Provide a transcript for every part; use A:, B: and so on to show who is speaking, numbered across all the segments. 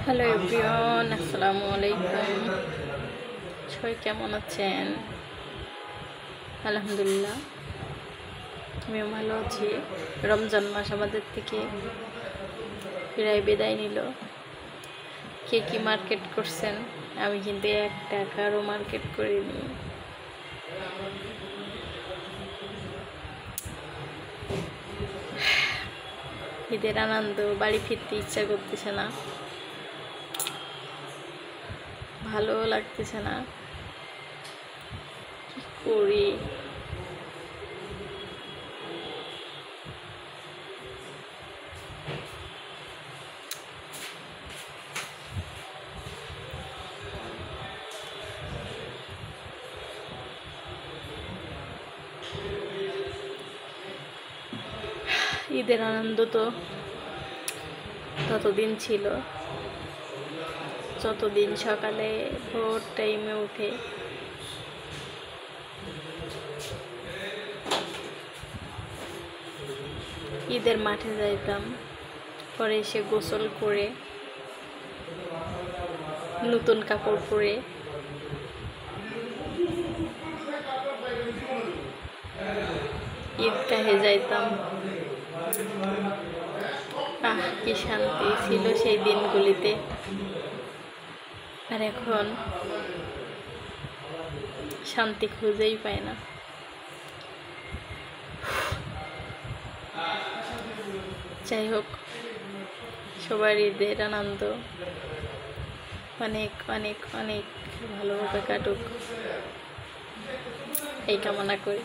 A: Hello everyone, আসসালামু আলাইকুম। সবাই কেমন আছেন? আলহামদুলিল্লাহ, আমিও ভালো আছি। রমজান মাস আমাদের থেকে প্রায় বিদায় নিল। কে কি মার্কেট করছেন? আমি কিন্তু 1 টাকারও মার্কেট করিনি। ঈদের আনন্দ, বাড়ি ফিরতে ইচ্ছা করতেছে না, ভালো লাগতেছে না, কি করি? ঈদের আনন্দ তো ততদিন ছিল যতদিন সকালে ভোর টাইমে উঠে ঈদের মাঠে যাইতাম, পরে এসে গোসল করে নতুন কাপড় পরে ঈদগাহে যাইতাম। কি শান্তি ছিল সেই দিনগুলিতে। আর এখন শান্তি খুঁজেই পায় না। যাই হোক, সবার ঈদের আনন্দ অনেক অনেক অনেক ভালোভাবে কাটুক, এই কামনা করি।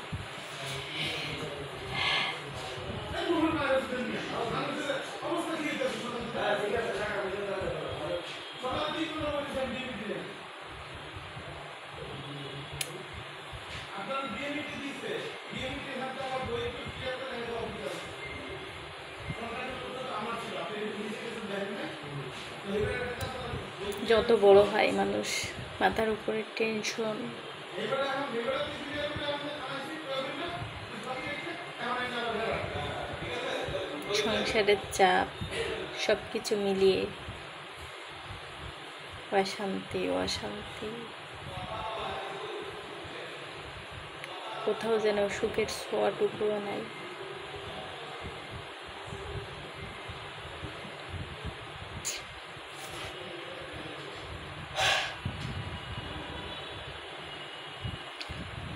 A: যত বড় হয় মানুষ, মাথার উপরে টেনশন, সংসারের চাপ, সব কিছু মিলিয়ে অশান্তি অশান্তি, কোথাও যেন সুখের ছোঁয়াটুকুও নাই।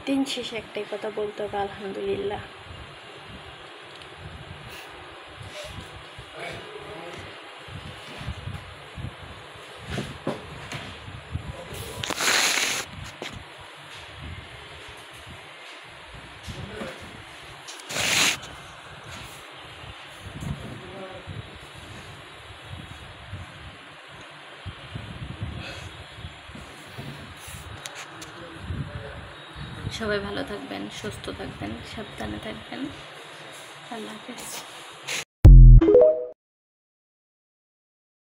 A: দিন শেষে একটাই কথা বলতে হবে, আলহামদুলিল্লাহ। সবাই ভালো থাকবেন, সুস্থ থাকবেন, সাবধানে থাকবেন। আল্লাহ হাফেজ।